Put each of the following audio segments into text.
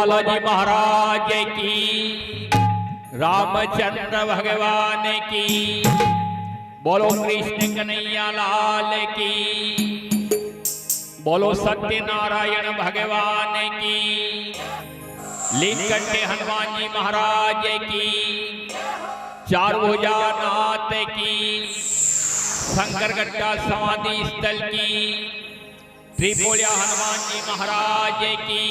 बालाजी महाराज की, रामचंद्र भगवान की, बोलो कृष्ण कन्हैया लाल की, बोलो सत्यनारायण भगवान की, लीलकंठ हनुमान जी महाराज की, चारभुजा नाथ की, शंकरगढ़ समाधि स्थल की, त्रिपुरा हनुमान जी महाराज की,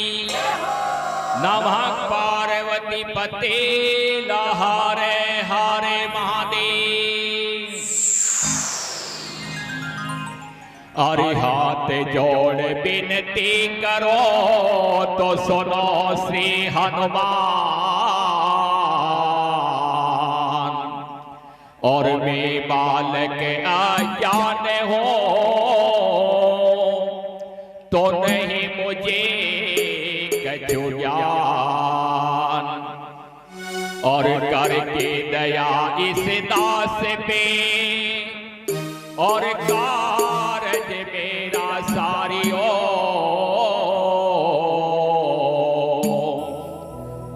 नमः पार्वती पते लहरे हरे महादेव। अरे हाथ जोड़ विनती करो तो सुनो श्री हनुमान, और मैं बालक अज्ञान हो तो नहीं मुझे कछु ज्ञान, और करके दया इस दास पे, और कारज मेरा सारियो,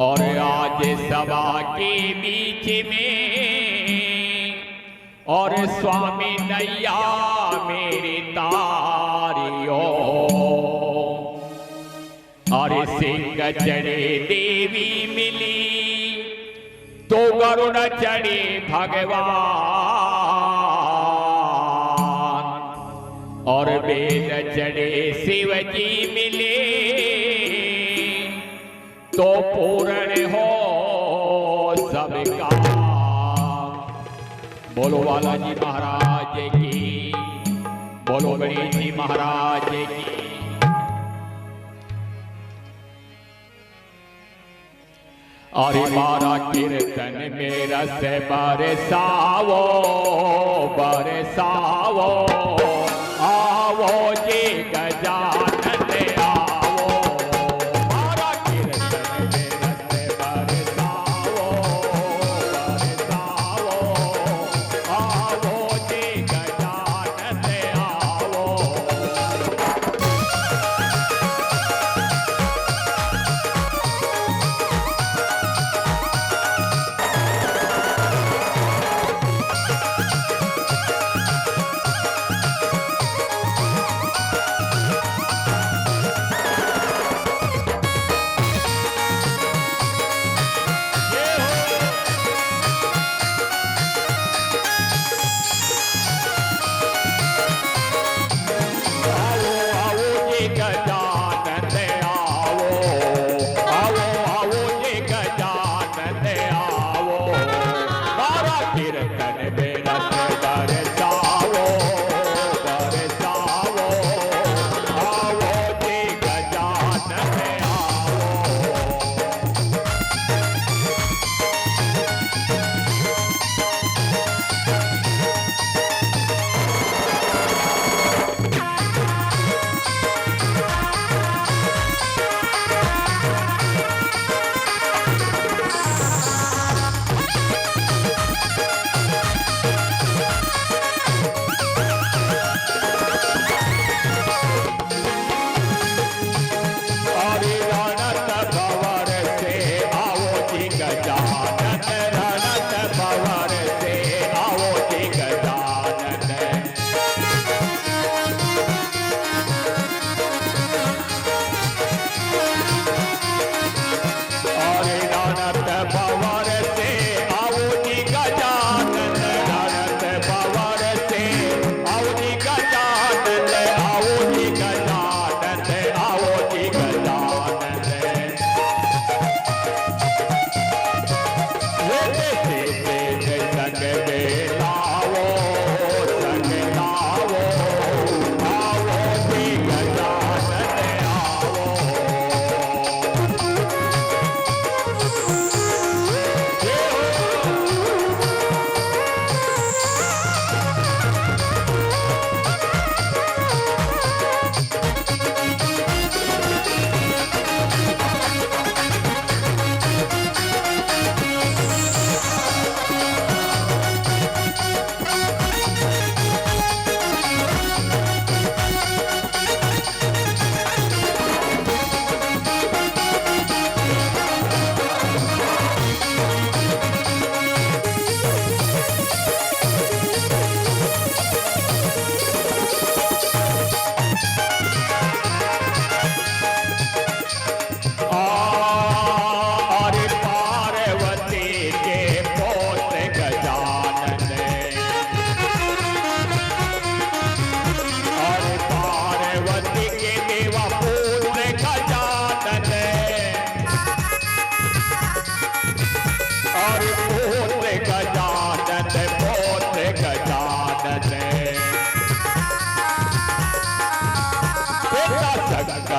और आज सभा के बीच में, और स्वामी नैया मेरी तारियो, और सिंह चढ़े देवी मिली तो गरुड़ चढ़े भगवान, और वेद चढ़े शिव जी मिले तो पूर्ण हो सबका। बोलो बालाजी महाराज की, बोलो गणेश जी महाराज की। अरे मारा कीर्तन में रस बरसावो बरसावो, आवो जी गजानन आवो, मारा कीर्तन में रस बरसावो बरसावो, आवो जी गजानन आवो।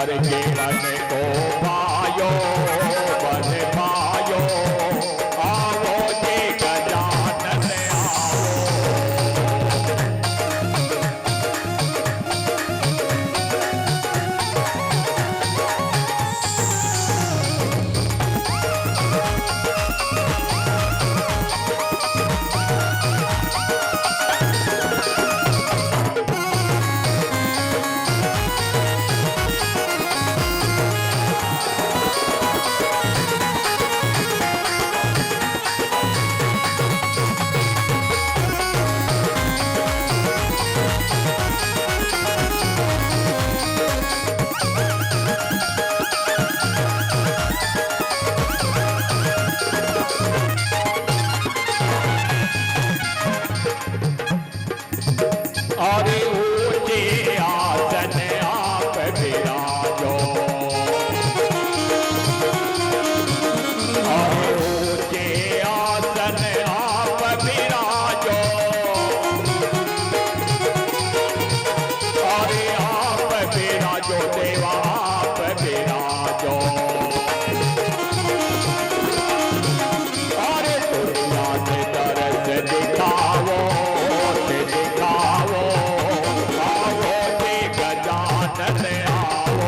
करके वन को पायो, वन पायो, आओ जी गजानन आओ। अरे ऊंचे आसन आप विराजो, अरे ऊंचे आसन आप विराजो, अरे आप विराजो देवा आप विराजो। अरे दुनिया के दर्द दिखाओ, दिखाओ, आओ जी गजानन आओ।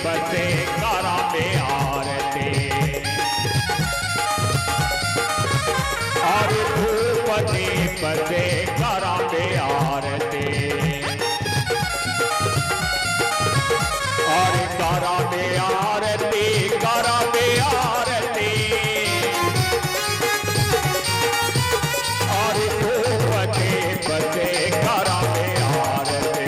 बसे करा में आरती, अरे धूप दीप से करा में आरती, अरे करा में आरती, करा में आरती, अरे धूप दीप से करा में आरती।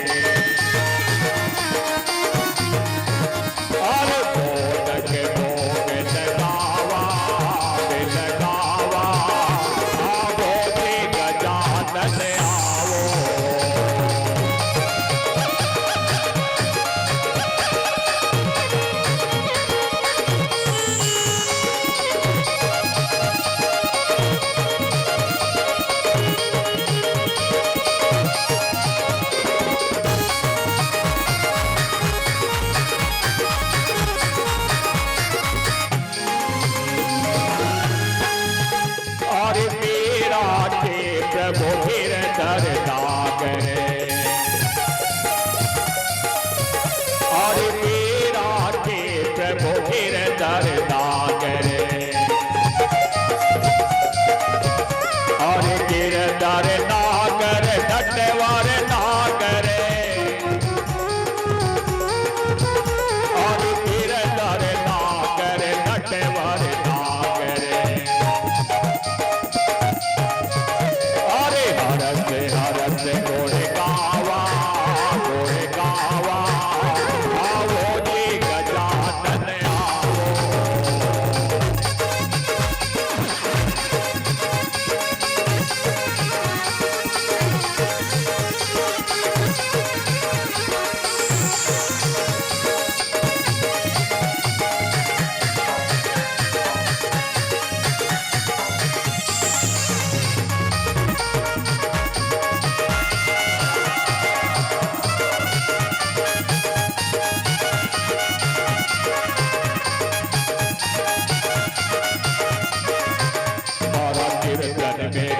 प्रभु फिर दरदाग है, और मेरा के प्रभु फिर दरदाग है, और गिरधर नागर डटवर नागर, और गिरधर नागर डटवर नागर। हरस गोरे गावा, गोरे गावा, आओ जी गजानन आओ।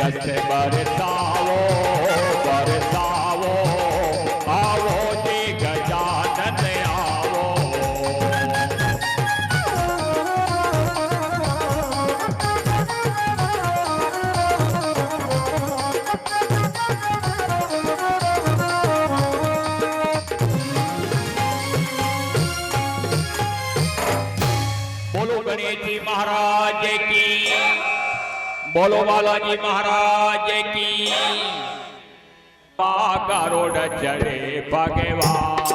रस बरसाओ बरसाओ, आओ जी गजानन आओ। गणेश जी महाराज की, बोलो बालाजी महाराज की। गरुड़ चढ़े भगवान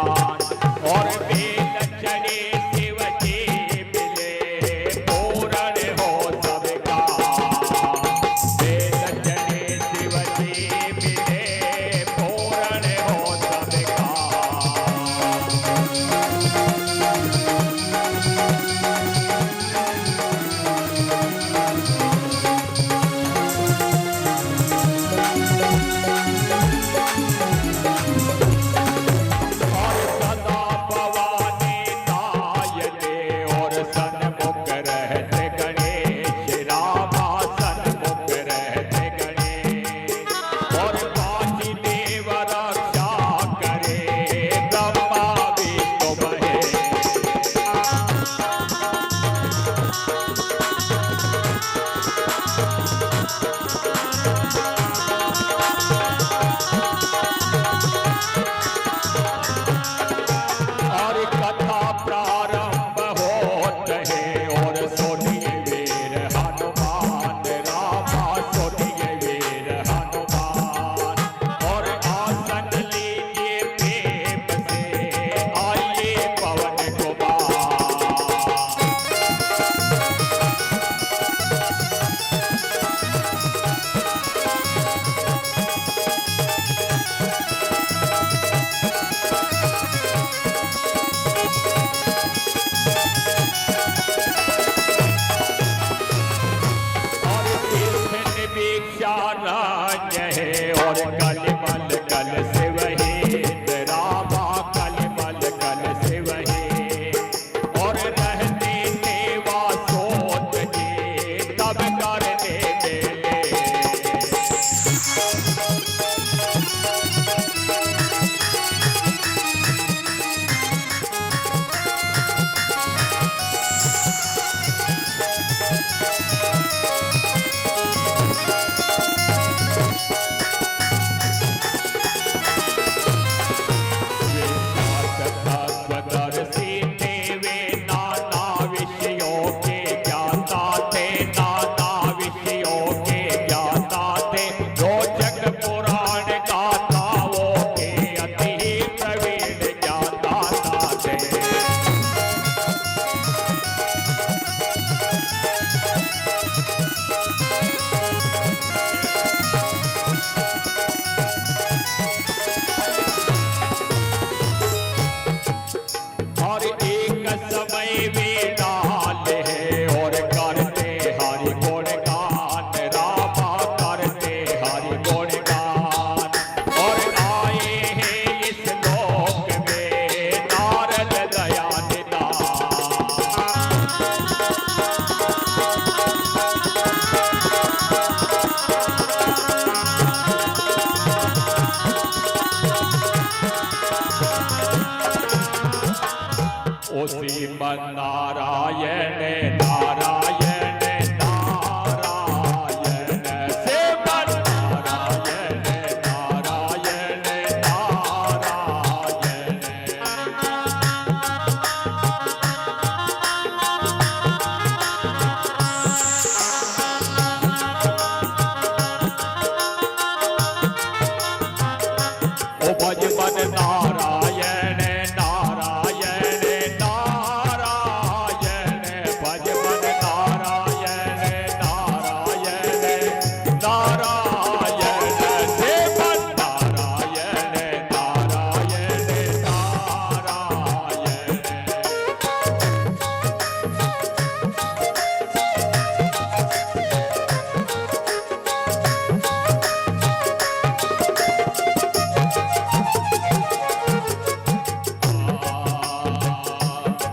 और वेद चढ़े शिव जी मिले, पूर्ण हो सबका। वेद चढ़े शिव जी मिले, पूर्ण हो सबका। और कलमल कल से वही रामा, कलमल कल से वही। और रहते देवा सोत जी तब करने मेले। श्रीमन नारायण नारायण नारायण, श्रीमन नारायण नारायण नारायण। ओ भज मन नारायण नारायण नारायण, भज मन नारायण नारायण नारायण, श्रीमन नारायण नारायण नारायण।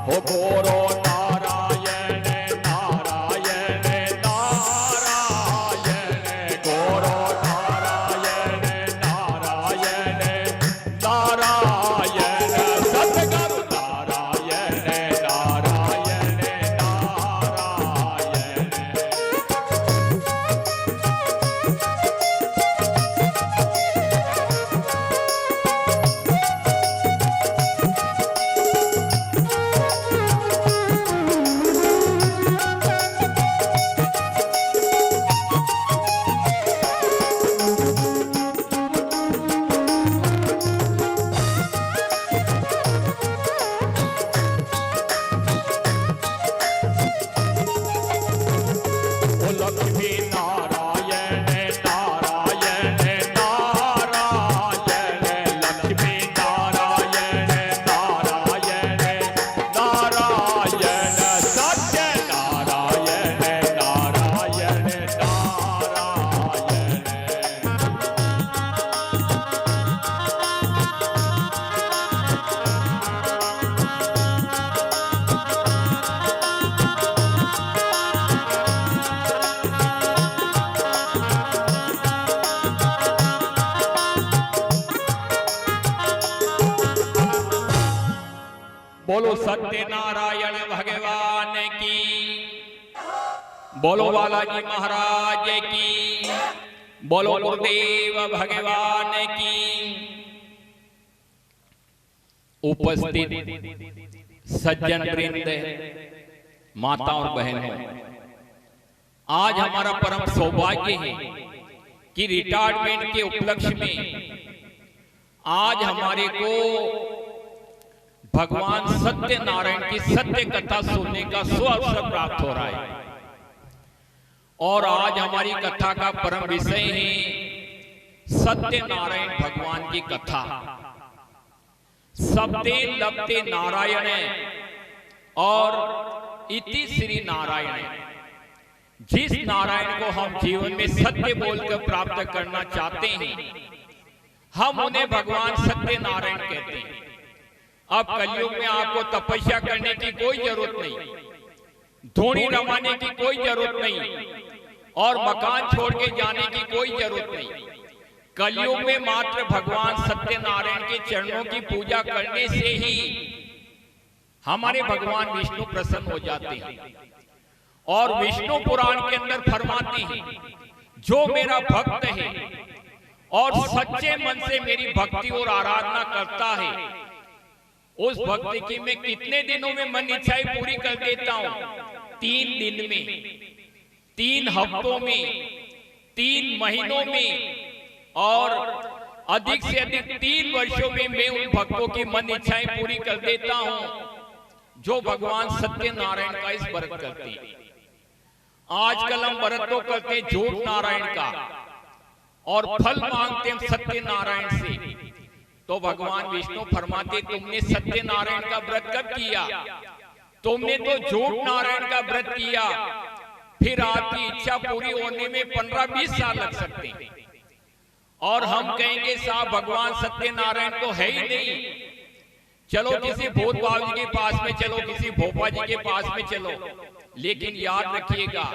ओ गोरो नारायण नारायण नारायण, गोरो नारायण नारायण नारायण, सतगुरु नारायण नारायण नारायण। बोलो सत्य नारायण भगवान की, बोलो बालाजी महाराज की, बोलो गुरुदेव भगवान की। उपस्थित सज्जन वृंद, माता और बहनों, आज हमारा परम सौभाग्य है कि रिटायरमेंट के उपलक्ष्य में आज हमारे को भगवान सत्यनारायण की सत्य कथा सुनने का सुअवसर प्राप्त हो रहा है। और आज हमारी कथा का परम विषय है सत्यनारायण भगवान की कथा। सब्दे लब्धे नारायण और इति श्री नारायण। जिस नारायण को हम जीवन में सत्य बोलकर प्राप्त करना चाहते हैं, हम उन्हें भगवान सत्यनारायण कहते हैं। अब कलयुग में आपको तपस्या करने की कोई जरूरत नहीं, धोनी रमाने की कोई जरूरत नहीं, और मकान छोड़ के जाने की कोई जरूरत नहीं। कलयुग में मात्र भगवान सत्यनारायण के चरणों की पूजा करने से ही हमारे भगवान विष्णु प्रसन्न हो जाते हैं। और विष्णु पुराण के अंदर फरमाते हैं, जो मेरा भक्त है और सच्चे मन से मेरी भक्ति और आराधना करता है, उस भक्ति की मैं कितने दिनों में मन इच्छाएं पूरी कर देता हूं? 3 दिन में, 3 हफ्तों में, 3 महीनों में, और अधिक से अधिक 3 वर्षों में मैं उन भक्तों की मन इच्छाएं पूरी कर देता हूं जो भगवान सत्यनारायण का इस व्रत करते हैं। आजकल हम व्रत तो करते हैं झूठ नारायण का और फल मांगते हैं सत्यनारायण से। तो भगवान विष्णु फरमाते, तुमने सत्यनारायण का व्रत कब किया? तुमने तो झूठ नारायण का व्रत किया, फिर आपकी इच्छा पूरी होने में 15-20 साल लग सकते हैं। और हम कहेंगे साहब भगवान सत्यनारायण तो है ही नहीं, चलो किसी भूत बाबा जी के पास में चलो, किसी भोपा जी के पास में चलो। लेकिन याद रखिएगा,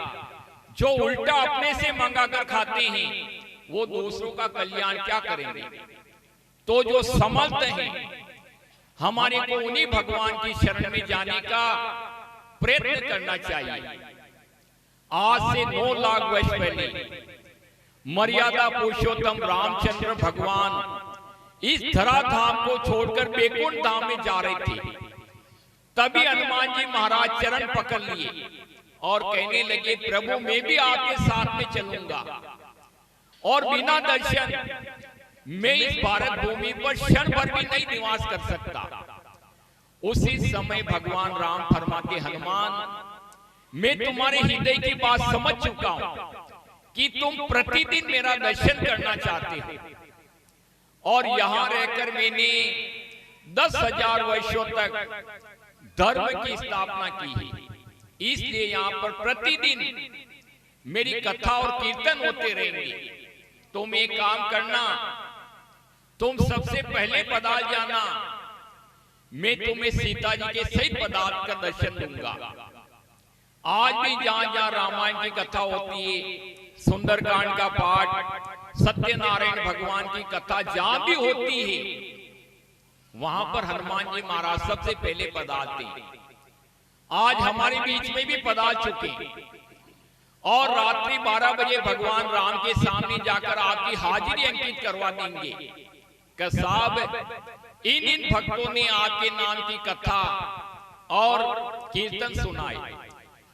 जो उल्टा अपने से मंगा कर खाते हैं वो दूसरों का कल्याण क्या करेंगे? तो जो समर्थ हैं, हमारे को उन्हीं भगवान की शरण में जाने का प्रयत्न करना चाहिए। आज से 9 लाख वर्ष पहले मर्यादा पुरुषोत्तम रामचंद्र भगवान इस धराधाम को छोड़कर बैकुंठ धाम में जा रहे थे। तभी हनुमान जी महाराज चरण पकड़ लिए और कहने लगे, प्रभु मैं भी आपके साथ में चलूंगा, और बिना दर्शन मैं इस भारत भूमि पर क्षण भर भी नहीं निवास कर सकता। उसी समय भगवान राम फरमाते, हनुमान मैं तुम्हारे हृदय की बात समझ चुका हूं कि तुम प्रतिदिन मेरा दर्शन करना चाहते हो, और यहां रहकर मैंने 10,000 वर्षों तक धर्म की स्थापना की है, इसलिए यहां पर प्रतिदिन मेरी कथा और कीर्तन होते रहेंगे। तुम एक काम करना, तुम सबसे पहले पधार जाना, मैं तुम्हें सीता जी के सहित पदार्थ का दर्शन दूंगा। आज भी जहां जहां रामायण की कथा होती है, सुंदरकांड का पाठ, सत्यनारायण भगवान की कथा जहां भी होती है, वहां पर हनुमान जी महाराज सबसे पहले पधारते हैं। आज हमारे बीच में भी पधार चुके, और रात्रि 12 बजे भगवान राम के सामने जाकर आपकी हाजिरी अंकित करवा देंगे कि साहब इन भक्तों ने आपके नाम की कथा और कीर्तन सुनाए।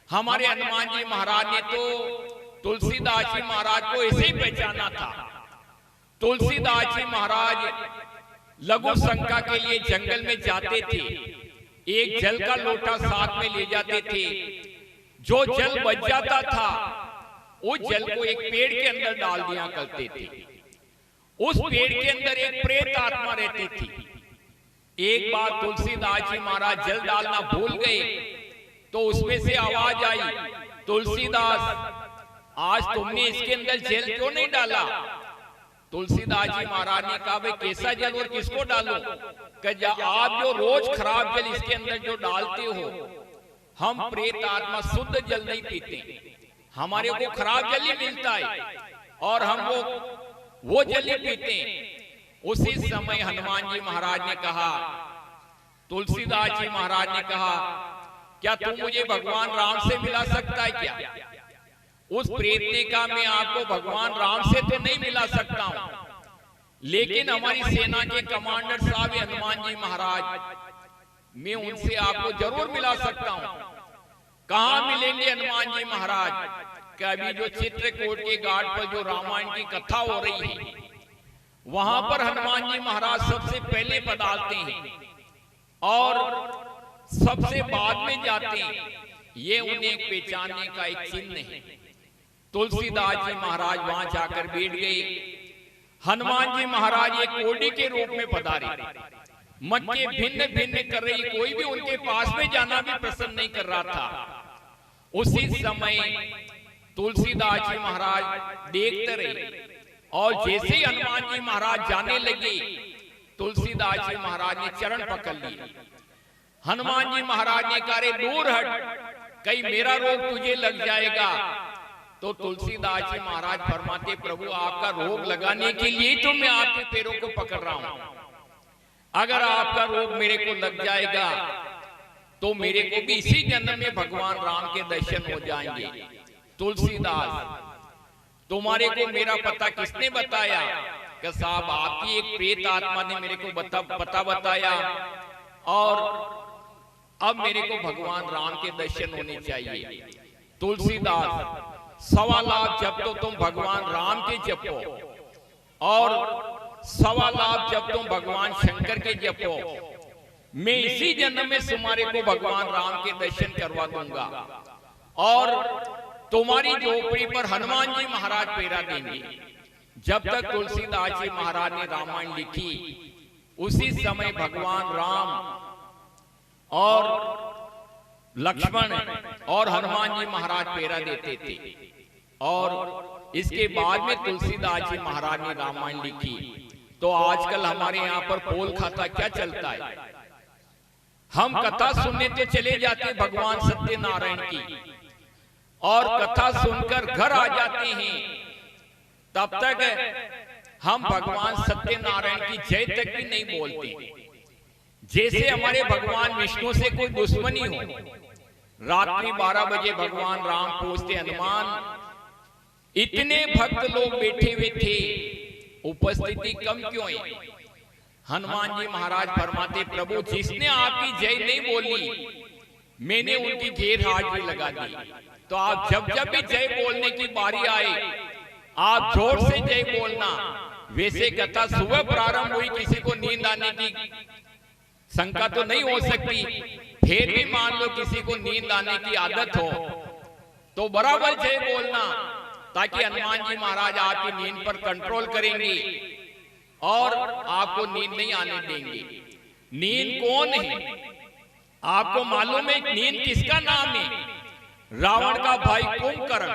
हमारे हनुमान जी महाराज ने तो तुलसीदास जी महाराज को ऐसे ही पहचाना था। तुलसीदास जी महाराज लघु शंका के लिए जंगल में जाते थे, एक जल का लोटा साथ में ले जाते थे। जो जल बच जाता था उस जल को एक पेड़ के अंदर डाल दिया करते थे। उस पेड़ के अंदर एक प्रेत आत्मा रहती थी। एक बार तुलसीदास जी महाराज जल डालना भूल गए तो उसमें से आवाज आई, तुलसीदास आज तुमने इसके अंदर जल क्यों नहीं डाला? तुलसीदास जी महाराज ने कहा, भाई कैसा जल और किसको डालो? कि आप जो रोज खराब जल इसके अंदर जो डालते हो, हम प्रेत आत्मा शुद्ध जल नहीं पीते, हमारे को खराब जल ही मिलता है और हम वो जल ही पीते हैं। उसी समय हनुमान जी महाराज ने कहा, तुलसीदास जी महाराज ने कहा, क्या तू मुझे भगवान राम से मिला सकता है क्या? उस प्रेत ने कहा, मैं आपको भगवान राम से तो नहीं मिला सकता हूं, लेकिन हमारी सेना के कमांडर साहब हनुमान जी महाराज, मैं उनसे आपको जरूर मिला सकता हूं। कहां मिलेंगे हनुमान जी महाराज? कि अभी जो चित्रकूट के घाट पर जो रामायण की कथा हो रही है, वहां पर हनुमान जी महाराज सबसे पहले पधारते हैं और सबसे बाद में जाते हैं। ये उन्हें पहचानने का एक चिन्ह है। तुलसीदास जी महाराज वहां जाकर बैठ गए। हनुमान जी महाराज एक कोडी के रूप में पधारे। मक्के भिन्न भिन्न कर रही, कोई भी उनके पास में जाना भी पसंद नहीं कर रहा था। उसी समय तुलसीदास जी महाराज देखते रहे और जैसे ही हनुमान जी महाराज जाने लगे, तुलसीदास जी महाराज ने चरण पकड़ लिए। हनुमान जी महाराज ने कहा, दूर हट, कहीं मेरा रोग तुझे लग जाएगा। तो तुलसीदास जी महाराज फरमाते, प्रभु आपका रोग लगाने के लिए तो मैं आपके पैरों को पकड़ रहा हूं। अगर आपका रोग मेरे को लग जाएगा तो मेरे को भी इसी जन्म में भगवान राम के दर्शन हो जाएंगे। तुलसीदास, तुम्हारे को मेरा पता किसने बताया? कि साहब आपकी एक प्रेत आत्मा ने मेरे को पता बताया और अब मेरे को भगवान राम के दर्शन होने चाहिए। तुलसीदास, 1.25 लाख जब तो तुम भगवान राम के जपो और 1.25 लाख जब तुम भगवान शंकर के जपो, मैं इसी जन्म में तुम्हारे को भगवान राम के दर्शन करवा दूंगा और तुम्हारी झोपड़ी पर हनुमान जी महाराज पेरा देंगे। जब तक तुलसीदास जी महाराज ने रामायण लिखी, उसी समय भगवान राम और लक्ष्मण और हनुमान जी महाराज पेरा देते थे। और इसके बाद में तुलसीदास जी महाराज ने रामायण लिखी। तो आजकल हमारे यहाँ पर पोल खाता क्या चलता है? हम कथा सुनने तो चले जाते भगवान सत्यनारायण की, और कथा सुनकर घर आ जाते हैं, तब तक हम भगवान सत्यनारायण की जय तक भी नहीं बोलते। जैसे हमारे भगवान विष्णु से कोई दुश्मनी हो। रात्रि 12 बजे भगवान राम पूछते, हनुमान इतने भक्त लोग बैठे हुए थे, उपस्थिति कम क्यों है? हनुमान जी महाराज फरमाते, प्रभु जिसने आपकी जय नहीं बोली, मैंने उनकी घेर हाजिरी लगा दी। तो आप जब जब भी जय बोलने की बारी आए, आप जोर से जय बोलना। वैसे कथा सुबह प्रारंभ हुई, किसी को नींद आने की शंका तो नहीं हो सकती, फिर भी मान लो किसी को नींद आने की आदत हो तो बराबर जय बोलना, ताकि हनुमान जी महाराज आपकी नींद पर कंट्रोल करेंगे और आपको नींद नहीं आने देंगे। नींद कौन है? आपको मालूम है नींद किसका नाम है? रावण का भाई कुंभकर्ण,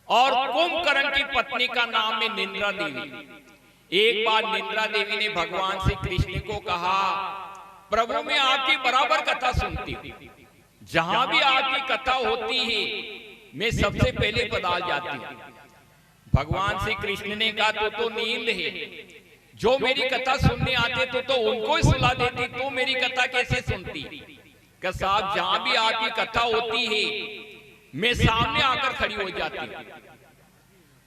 और कुंभकर्ण की पत्नी का नाम है निंद्रा देवी। एक बार निंद्रा देवी ने भगवान श्री कृष्ण को कहा, प्रभु मैं आपकी बराबर कथा सुनती हूँ, जहां भी आपकी कथा होती है मैं सबसे पहले पधार जाती हूँ। भगवान श्री कृष्ण ने कहा, तो नींद है, जो मेरी कथा सुनने आते तो उनको ही सुला देती, तो मेरी कथा कैसे सुनती? कि साहब जहां भी आपकी कथा होती है मैं सामने आकर खड़ी हो जाती हूँ।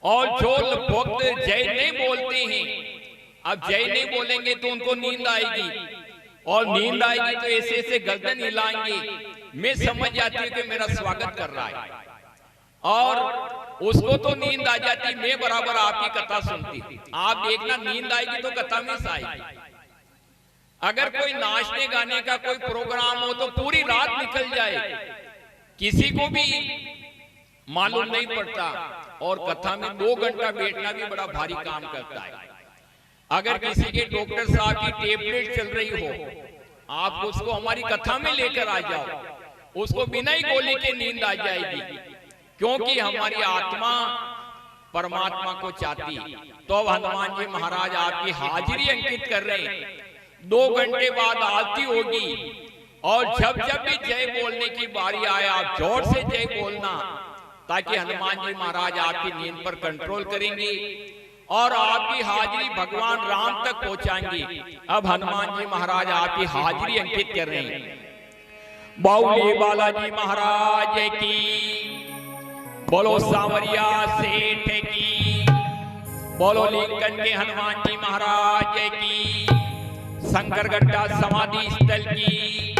और जो भक्त जय नहीं बोलते हैं, अब जय नहीं बोलेंगे तो उनको नींद आएगी, और नींद आएगी तो ऐसे ऐसे गर्दन हिलाएंगे, मैं समझ जाती हूँ कि मेरा स्वागत कर रहा है, और उसको तो नींद आ जाती, मैं बराबर आपकी कथा सुनती। आप देखना नींद आएगी तो कथा मिस आएगी। अगर कोई नाचने गाने का कोई प्रोग्राम हो तो पूरी रात निकल जाए, किसी को भी मालूम नहीं पड़ता, और कथा में 2 घंटा बैठना भी बड़ा भारी काम करता है। अगर किसी के डॉक्टर साहब की टेबलेट चल रही हो, आप उसको हमारी कथा में लेकर आ जाओ, उसको बिना ही गोली के नींद आ जाएगी, क्योंकि हमारी आत्मा परमात्मा को चाहती। तो अब हनुमान जी महाराज आपकी हाजिरी अंकित कर रहे हैं। 2 घंटे बाद आरती होगी, और जब जब भी जय बोलने की बारी आए आप जोर से जय बोलना, ताकि हनुमान जी महाराज आपकी नींद पर कंट्रोल करेंगे और आपकी हाजिरी भगवान राम तक पहुंचाएंगे। अब हनुमान जी महाराज आपकी हाजिरी अंकित कर रहे हैं। बाउली बालाजी महाराज की, बोलो सांवरिया सेठ की, बोलो लिंकन के हनुमान जी महाराज की, शंकरगढ़ समाधि स्थल की,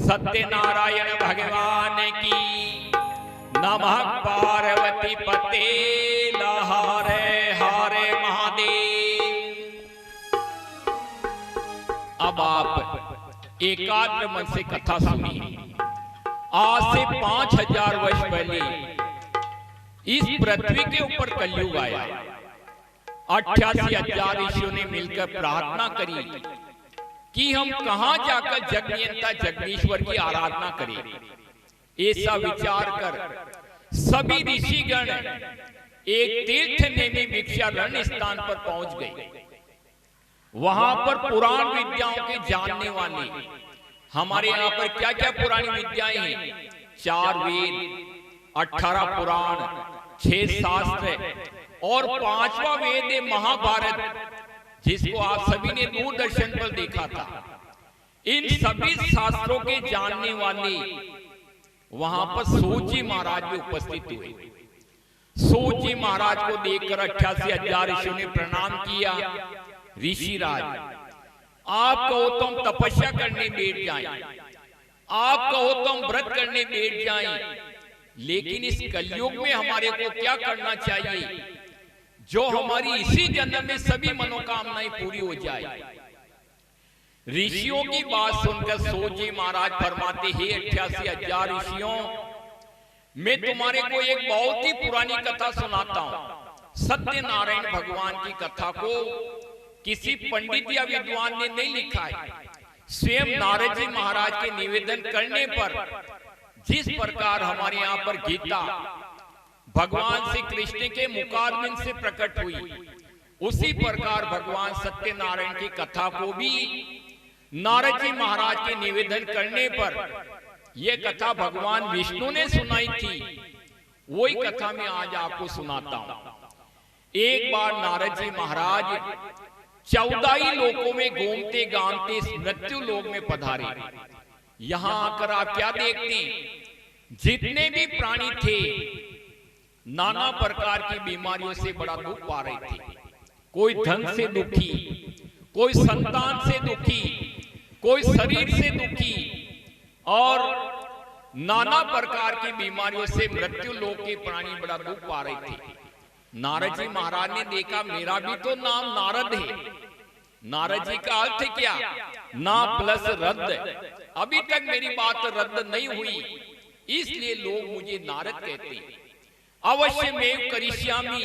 सत्यनारायण भगवान की, नमः पार्वती पते हरे हरे महादेव। अब आप एकाग्र मन से कथा सुनिए। आज से 5000 वर्ष पहले इस पृथ्वी के ऊपर कलयुग आया। 88,000 ऋषियों ने मिलकर प्रार्थना करी कि हम कहां जाकर जगनियंता जगदीश्वर की आराधना करें। ऐसा विचार कर सभी ऋषिगण एक तीर्थ नेमी भिक्षारण स्थान पर पहुंच गए। वहां पर पुराण विद्याओं के जानने वाले, हमारे यहाँ पर क्या क्या पुरानी विद्याएं हैं? 4 वेद, 18 पुराण, 6 शास्त्र और 5वां वेद है महाभारत, जिसको आप सभी ने दूरदर्शन पर देखा था। इन सभी शास्त्रों के जानने वाले वहां पर सूत महाराज भी उपस्थित हुए। सूत महाराज को देखकर 88,000 ऋषियों ने प्रणाम किया। ऋषिराज, आप कहो तो हम तपस्या करने बैठ जाएं, आप कहो तो हम व्रत करने बैठ जाएं, लेकिन इस कलयुग में हमारे को क्या करना चाहिए जो हमारी इसी जन्म में सभी मनोकामनाएं पूरी हो जाए। ऋषियों की बात सुनकर सूत महाराज फरमाते हैं, 88,000 ऋषियों, मैं तुम्हारे को एक बहुत ही पुरानी कथा सुनाता हूं। सत्यनारायण भगवान की कथा को किसी पंडित या विद्वान ने नहीं लिखा है। स्वयं नारद जी महाराज के निवेदन करने पर जिस प्रकार हमारे यहाँ पर गीता भगवान श्री कृष्ण के मुखारविंद से प्रकट हुई, उसी प्रकार भगवान सत्यनारायण की कथा को भी नारद जी महाराज के निवेदन करने पर यह कथा भगवान विष्णु ने सुनाई थी। वही कथा मैं आज आपको सुनाता हूं। एक बार नारद जी महाराज 14 ही लोकों में घूमते गामते मृत्यु लोक में पधारे। यहां आकर आप क्या देखते हैं? जितने भी प्राणी थे नाना प्रकार की बीमारियों से बड़ा दुख पा रहे थे। कोई धन से दुखी, कोई संतान से दुखी, कोई शरीर से दुखी और नाना प्रकार की बीमारियों से मृत्यु लोक के प्राणी बड़ा दुख पा रहे थे। नारद जी महाराज ने देखा, मेरा भी तो नाम नारद है। नारद जी का अर्थ क्या? ना प्लस रद्द। अभी तक मेरी बात रद्द नहीं हुई, इसलिए लोग मुझे नारद कहते हैं। अवश्य मैं करिष्यामि,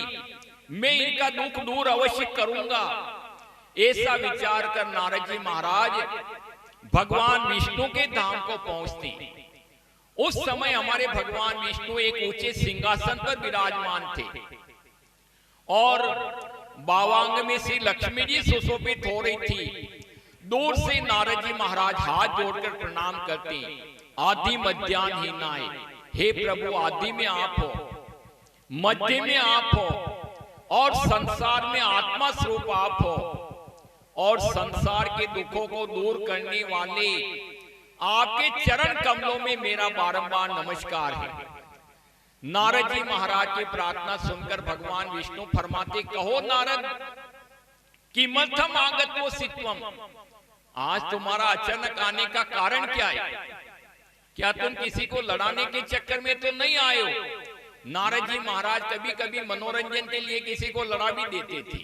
मैं इनका दुख दूर अवश्य करूंगा। ऐसा विचार कर नारद जी महाराज भगवान विष्णु के धाम को पहुंचते। उस समय हमारे भगवान विष्णु एक ऊंचे सिंहासन पर विराजमान थे और बावांग में श्री लक्ष्मी जी सुशोभित हो रही थी। दूर से नारद जी महाराज हाथ जोड़कर प्रणाम करते, आदि मध्यान्ह ही नाय, हे प्रभु आदि में आप हो, मध्य में आप हो और संसार में आत्मा स्वरूप आप हो और संसार के दुखों को दूर करने वाले आपके चरण कमलों में मेरा बारंबार नमस्कार है। नारद जी महाराज की प्रार्थना सुनकर भगवान विष्णु फरमाते, कहो नारद, किमर्थम आगतो सित्वम, आज तुम्हारा अचानक आने का कारण क्या है? क्या तुम किसी को लड़ाने के चक्कर में तो नहीं आए हो? नारद जी महाराज कभी कभी मनोरंजन के लिए किसी को लड़ा भी देते थे।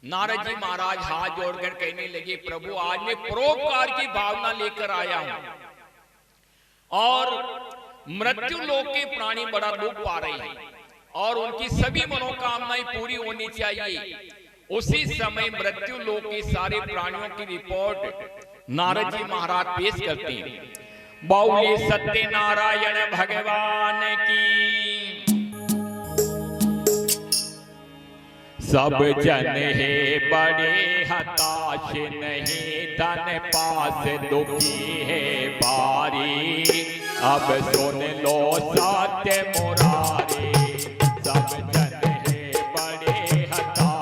नारद जी महाराज हाथ जोड़कर कहने लगे, प्रभु आज मैं परोपकार की भावना लेकर आया हूं और मृत्यु लोक के प्राणी बड़ा दुख पा रहे हैं और उनकी सभी मनोकामनाएं पूरी होनी चाहिए। उसी समय मृत्यु लोक के सारे प्राणियों की रिपोर्ट नारद जी महाराज पेश करते हैं। बाउली सत्यनारायण भगवान की। सब जन है बड़े हताश नहीं, धन पास दुखी है भारी, अब सुन लो सत्य मुरारी। सब जन है बड़े हताश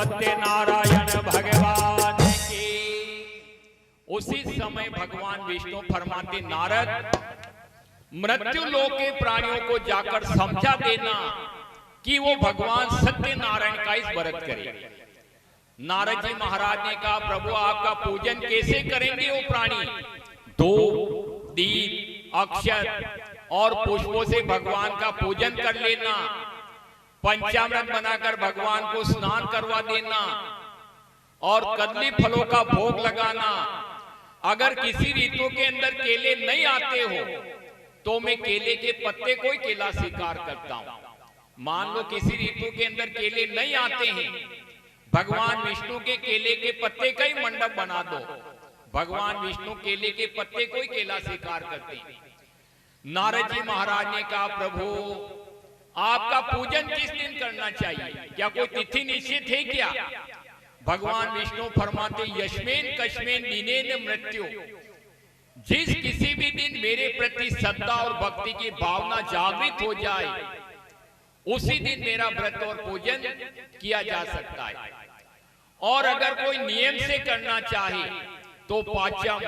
सत्यनारायण भगवान की। उसी समय भगवान विष्णु फरमाते, नारद, मृत्यु लोक के प्राणियों को जाकर समझा देना कि वो भगवान सत्यनारायण का इस व्रत करे। नारद जी महाराज ने कहा, प्रभु आपका पूजन कैसे करेंगे वो प्राणी? धूप, दीप, अक्षत और पुष्पों से भगवान का पूजन कर लेना, पंचामृत बनाकर भगवान को स्नान करवा देना और कदली फलों का भोग लगाना। अगर किसी ऋतु के अंदर केले नहीं आते हो तो मैं केले के पत्ते को ही केला स्वीकार करता हूं। मान लो किसी ऋतु के अंदर केले नहीं आते हैं, भगवान विष्णु के केले के पत्ते का ही मंडप बना दो। भगवान विष्णु केले के पत्ते को ही केला स्वीकार करते हैं। नारद जी महाराज ने कहा, प्रभु आपका पूजन किस दिन करना चाहिए? क्या कोई तिथि निश्चित है क्या? भगवान विष्णु फरमाते, यस्मिन कस्मिन दिने मृत्यु, जिस किसी भी दिन मेरे प्रति श्रद्धा और भक्ति की भावना जागृत हो जाए उसी दिन मेरा व्रत और पूजन किया जा सकता है। और अगर कोई नियम से करना चाहे तो पांचम,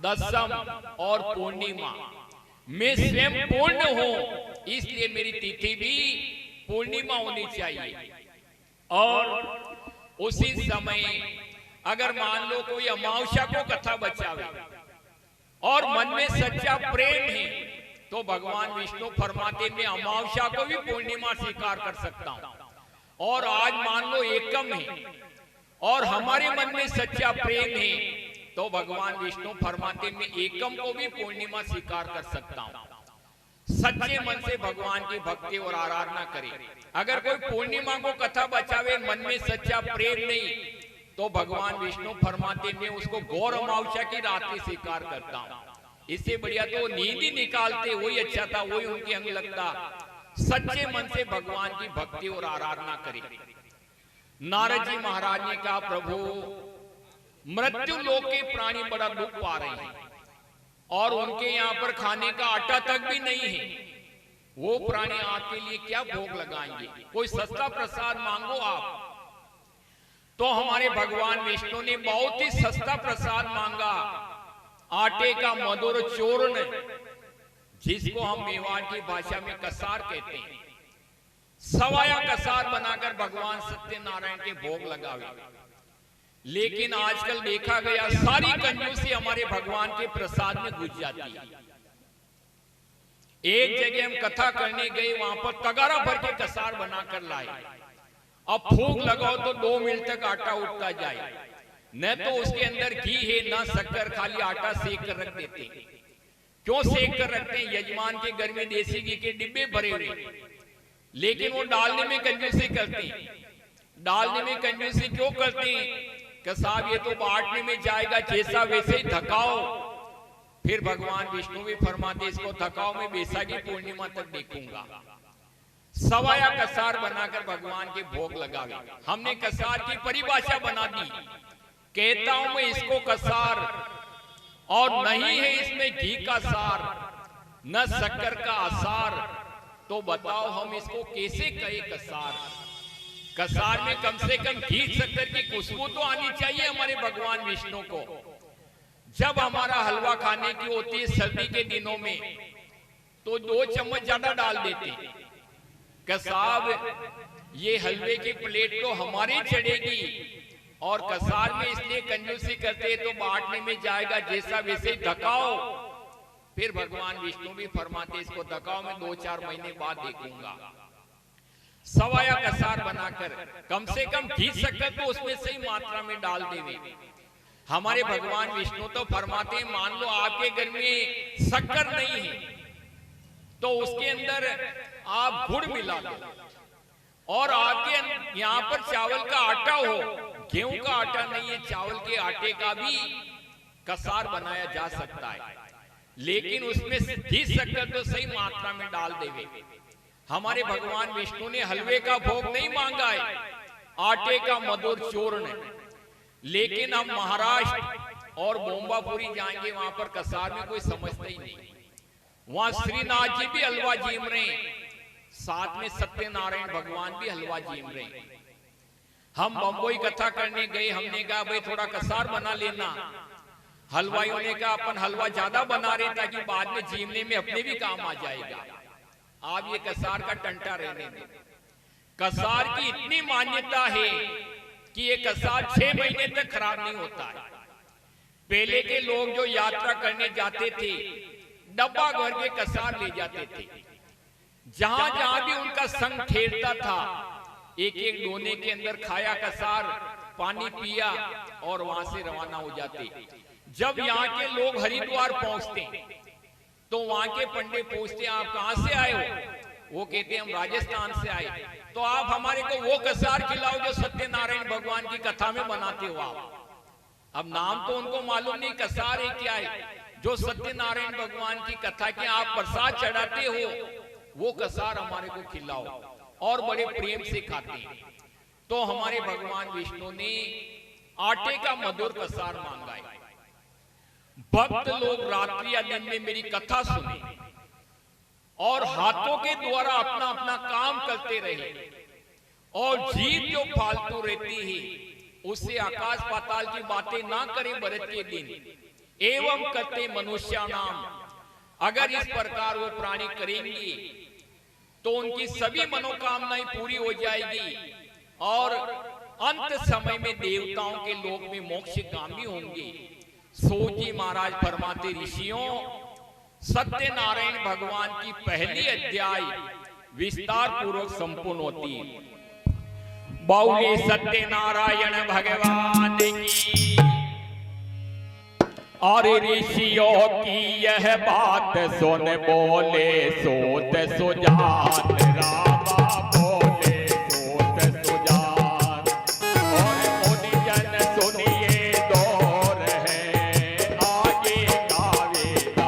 दसम और पूर्णिमा। मैं स्वयं पूर्ण हूं, इसलिए मेरी तिथि भी पूर्णिमा होनी चाहिए। और उसी समय अगर मान लो कोई अमावस्या को कथा बचावे और मन में सच्चा प्रेम है तो भगवान विष्णु फरमाते, मैं अमावस्या को भी पूर्णिमा स्वीकार कर सकता हूं। और आज मान लो एकम है और हमारे मन में सच्चा प्रेम है तो भगवान विष्णु फरमाते, मैं एकम को भी पूर्णिमा स्वीकार कर सकता हूं। सच्चे मन से भगवान की भक्ति और आराधना करे। अगर कोई पूर्णिमा को कथा बचावे, मन में सच्चा प्रेम नहीं, तो भगवान विष्णु फरमाते, मैं उसको गौर अमावस्या की रात्रि स्वीकार करता हूं। इससे बढ़िया तो नींद ही निकालते, वही अच्छा था, वही उनके अंग लगता। सच्चे मन से भगवान की भक्ति और आराधना करे। नारद जी महाराज ने कहा, प्रभु मृत्यु लोक के प्राणी बड़ा दुख पा रहे हैं और उनके यहाँ पर खाने का आटा तक भी नहीं है। वो प्राणी आपके लिए क्या भोग लगाएंगे? कोई सस्ता प्रसाद मांगो आप। तो हमारे भगवान विष्णु ने बहुत ही सस्ता प्रसाद मांगा, आटे का मधुर चूर्ण, जिसको हम मेवाड़ की भाषा में कसार कहते हैं। सवाया कसार बनाकर भगवान सत्यनारायण के भोग लगावे। लेकिन आजकल देखा गया सारी कंजूसी हमारे भगवान के प्रसाद में घुस जाती है। एक जगह हम कथा करने गए, वहां पर तगारा भर के कसार बनाकर लाए। अब फूंक लगाओ तो 2 मिनट तक आटा उठता जाए। न तो उसके अंदर घी है न शक्कर, खाली आटा सेक कर रख देते। क्यों सेक कर रखते हैं? यजमान के घर में देसी घी के डिब्बे भरे हुए, लेकिन वो डालने में कंजूसी करते हैं। डालने में कंजूसी क्यों करते हैं? कि साहब ये तो बांटने में जाएगा, जैसा वैसे ही धकाओ। फिर भगवान विष्णु भी फरमाते, इसको धकाओ, मैं बैसाखी पूर्णिमा तक देखूंगा। सवाया कसार बनाकर भगवान के भोग लगावे। हमने कसार की परिभाषा बना दी, कहता हूं मैं इसको कसार, और नहीं है इसमें घी का सार न शक्कर का आसार। तो बताओ हम इसको कैसे कहे कसार? कसार में कम से कम घी शक्कर की खुशबू तो आनी चाहिए हमारे भगवान विष्णु को। जब हमारा हलवा खाने की होती है सर्दी के दिनों में, तो 2 चम्मच ज्यादा डाल देते कि साहब ये हलवे की प्लेट तो हमारी चढ़ेगी, और कसार में इसलिए कंजूसी करते तो बांटने में जाएगा, जैसा वैसे धकाओ। फिर भगवान विष्णु भी फरमाते, इसको धकाओ, मैं 2-4 महीने बाद देखूंगा। सवाया कसार बनाकर कम से कम घी शक्कर तो उसमें सही मात्रा में डाल देवे। हमारे भगवान विष्णु तो फरमाते हैं, मान लो आपके घर में शक्कर नहीं है तो उसके अंदर आप गुड़ मिला लो, और आपके यहाँ पर चावल का आटा हो, गेहूं का आटा नहीं है, चावल के आटे का भी कसार बनाया जा सकता है। लेकिन उसमें घी शक्कर तो सही मात्रा में डाल देवे। हमारे भगवान विष्णु ने हलवे का भोग नहीं मांगा है, आटे का मधुर चूर्ण। लेकिन हम महाराष्ट्र और बोम्बापुरी जाएंगे, वहां पर कसार में कोई समझता ही नहीं। वहां श्रीनाथ जी भी हलवा जीम रहे, साथ में सत्यनारायण भगवान भी हलवा जीम रहे। हम बम्बई कथा करने गए, हमने कहा भाई थोड़ा कसार बना लेना। हलवाइयों ने कहा अपन हलवा ज्यादा बना रहे ताकि बाद में जीवने में अपने भी काम आ जाएगा, आप ये कसार का टंटा रहने दो। कसार की इतनी मान्यता है कि ये कसार 6 महीने तक खराब नहीं होता है। पहले के लोग जो यात्रा करने जाते थे डब्बा भर के कसार ले जाते थे, जहां जहां भी उनका संग ठहरता था एक एक डोने के अंदर खाया कसार, पानी पिया और वहां से रवाना हो जाते। जब यहाँ के लोग हरिद्वार पहुंचते तो वहां के पंडित पूछते आप कहां से आए हो? वो कहते हम राजस्थान से आए। तो आप हमारे को वो कसार खिलाओ जो सत्यनारायण भगवान की कथा में बनाते हो आप। अब नाम तो उनको मालूम नहीं कसार है क्या है, जो सत्यनारायण भगवान की कथा के आप प्रसाद चढ़ाते हो वो कसार हमारे को खिलाओ, और बड़े प्रेम से खाते हैं। तो हमारे भगवान विष्णु ने आटे का मधुर कसार मांगा है। भक्त लोग रात्रि या दिन में मेरी कथा सुने और हाथों के द्वारा अपना अपना काम करते रहे, और जीव जो फालतू रहती है उससे आकाश पाताल की बातें ना करें व्रत के दिन। एवं करते मनुष्य नाम, अगर इस प्रकार वो प्राणी करेंगे तो उनकी सभी मनोकामनाएं पूरी हो जाएगी और अंत समय में देवताओं के लोक में मोक्षगामी होंगे। सोजी महाराज फरमाते ऋषियों, सत्यनारायण भगवान की पहली अध्याय विस्तार पूर्वक संपूर्ण होती है। बाउली सत्यनारायण भगवान की और ऋषियों की यह बात सुन बोले सोत सुजान, रामा बोले सोत सुजान। और मुनिजन सुनिए दौर है आगे गावेगा।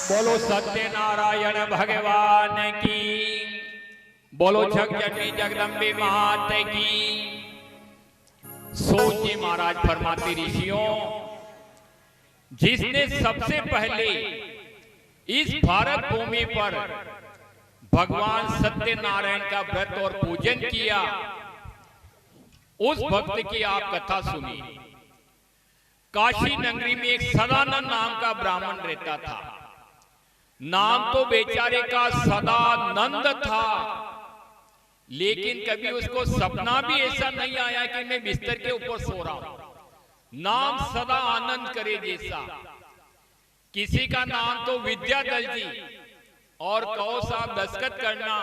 बोलो सत्यनारायण भगवान की, बोलो जगजननी जगदम्बे मात की। सोचिए महाराज फरमाते ऋषियों, जिसने सबसे पहले इस भारत भूमि पर भगवान सत्यनारायण का व्रत और पूजन किया, उस भक्त की आप कथा सुनी। काशी नगरी में एक सदानंद नाम का ब्राह्मण रहता था। नाम तो बेचारे का सदानंद था, लेकिन कभी उसको सपना भी ऐसा नहीं आया कि मैं बिस्तर के ऊपर सो रहा हूं। नाम सदा आनंद करे जैसा। किसी का नाम तो विद्याधर जी, और कहो साहब दस्तखत करना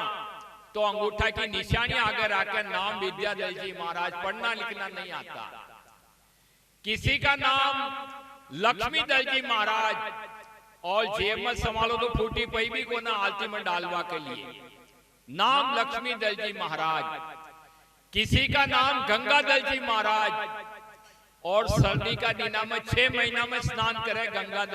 तो अंगूठा की निशानी आगे रखकर नाम विद्याधर जी महाराज, पढ़ना लिखना नहीं आता। किसी का नाम लक्ष्मीधर जी महाराज, और जेब में संभालो तो फूटी पई भी को ना आलती में डालवा के लिए, नाम लक्ष्मीधर जी महाराज। किसी का नाम गंगाधर जी महाराज, और सर्दी का दिना में 6 महीना में स्नान करे गंगाधर